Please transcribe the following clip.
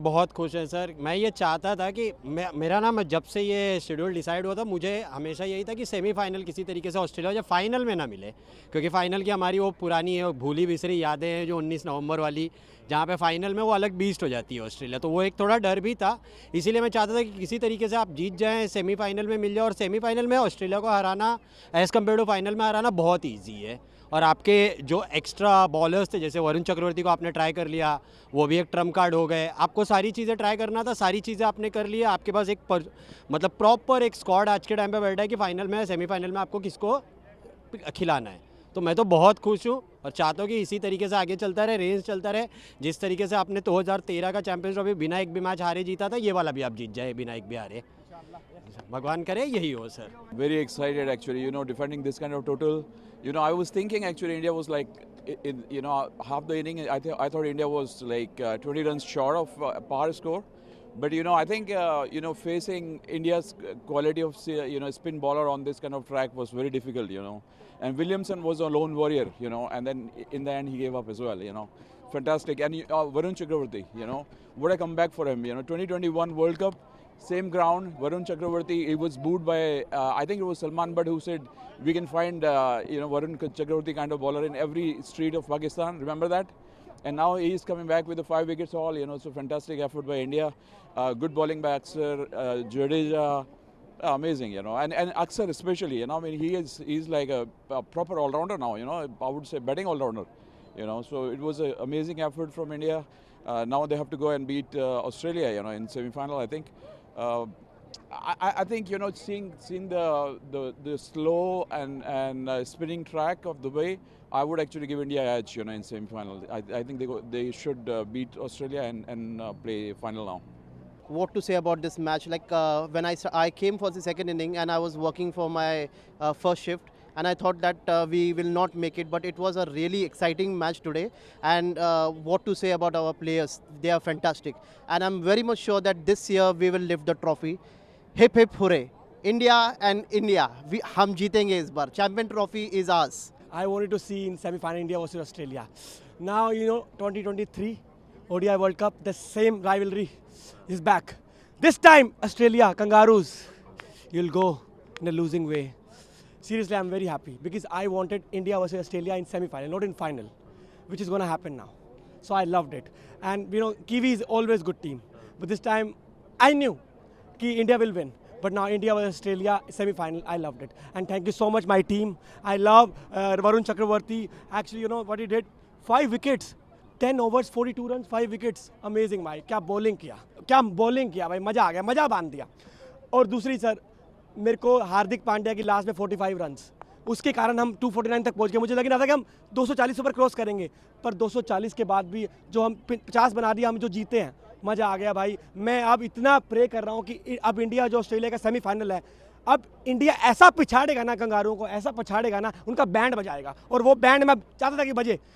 बहुत खुश है सर। मैं ये चाहता था कि मेरा ना, मैं जब से ये शेड्यूल डिसाइड हुआ था, मुझे हमेशा यही था कि सेमीफाइनल किसी तरीके से ऑस्ट्रेलिया या फाइनल में ना मिले, क्योंकि फाइनल की हमारी वो पुरानी है, भूली बिसरी यादें हैं जो 19 नवंबर वाली, जहाँ पे फाइनल में वो अलग बीस्ट हो जाती है ऑस्ट्रेलिया, तो वो एक थोड़ा डर भी था। इसीलिए मैं चाहता था कि किसी तरीके से आप जीत जाएँ, सेमीफाइनल में मिल जाए, और सेमीफाइनल में ऑस्ट्रेलिया को हराना एज़ कम्पेयर टू फाइनल में हराना बहुत ईजी है। और आपके जो एक्स्ट्रा बॉलर्स थे, जैसे वरुण चक्रवर्ती को आपने ट्राई कर लिया, वो भी एक ट्रम्प कार्ड हो गए। आपको सारी चीज़ें ट्राई करना था, सारी चीज़ें आपने कर ली है। आपके पास एक मतलब प्रॉपर एक स्क्वाड आज के टाइम पे बैठा है कि फाइनल में, सेमीफाइनल में आपको किसको खिलाना है। तो मैं तो बहुत खुश हूँ और चाहता हूँ कि इसी तरीके से आगे चलता रहे, रेंज चलता रहे। जिस तरीके से आपने 2013 का चैंपियंस ट्रॉफी बिना एक भी मैच हारे जीता था, ये वाला भी आप जीत जाए बिना एक भी हारे। भगवान करे यही हो sir. Very excited actually, defending this kind of total. I was thinking actually India was like, half the inning, I thought India was like 20 runs short of par score. But, I think, facing India's quality of, spin bowler on this kind of track was very difficult. And Williamson was a lone warrior, and then in the end he gave up as well. Fantastic. And Varun Chakravarti, what a comeback for him. 2021 World Cup, same ground, Varun Chakravarti, he was booed by, I think it was Salman Butt who said, we can find, Varun Chakravarti kind of bowler in every street of Pakistan. Remember that? And now he is coming back with the 5 wickets all, so fantastic effort by India. Good bowling by Axar, Jadeja, amazing, and Axar especially, I mean, he's like a proper all-rounder now, I would say betting all-rounder, so it was an amazing effort from India. Now they have to go and beat Australia, in semi-final, I think. I think seeing the slow and spinning track of the way, I would actually give India edge, in semi-final. I think they should beat Australia and play final now. What to say about this match? Like when I came for the second inning and I was working for my first shift, and I thought that we will not make it, but it was a really exciting match today. And what to say about our players? They are fantastic, and I'm very much sure that this year we will lift the trophy. Hip hip hooray! India and India, हम जीतेंगे इस बार. Champion trophy is ours. I wanted to see in semi-final India versus Australia. Now, 2023 ODI World Cup, the same rivalry is back. This time, Australia, Kangaroos, you'll go in a losing way. Seriously, I'm very happy because I wanted India versus Australia in semi-final, not in final, which is going to happen now. So I loved it. And, Kiwi is always good team. But this time, I knew that India will win. But now India versus Australia semi-final, I loved it. And thank you so much, my team. I love Varun Chakravarti. Actually, what he did? 5 wickets. 10 overs, 42 runs, 5 wickets. Amazing भाई, क्या bowling किया भाई, मज़ा आ गया, मज़ा बांध दिया. और दूसरी सर, मेरे को हार्दिक पांड्या की लास्ट में 45 रन्स, उसके कारण हम 249 तक पहुंच गए. मुझे लग रहा था कि हम 240 ओवर क्रॉस करेंगे, पर 240 के बाद भी जो हम 50 बना दिया, हम जो जीते हैं, मज़ा आ गया भाई. मैं अब इतना प्रे कर रहा हूँ कि अब इंडिया जो ऑस्ट्रेलिया का सेमीफाइनल है, अब इंडिया ऐसा पिछाड़ेगा ना कंगारुओं को, ऐसा पिछाड़ेगा ना, उनका बैंड बजाएगा. और वो बैंड मैं चाहता था कि बजे,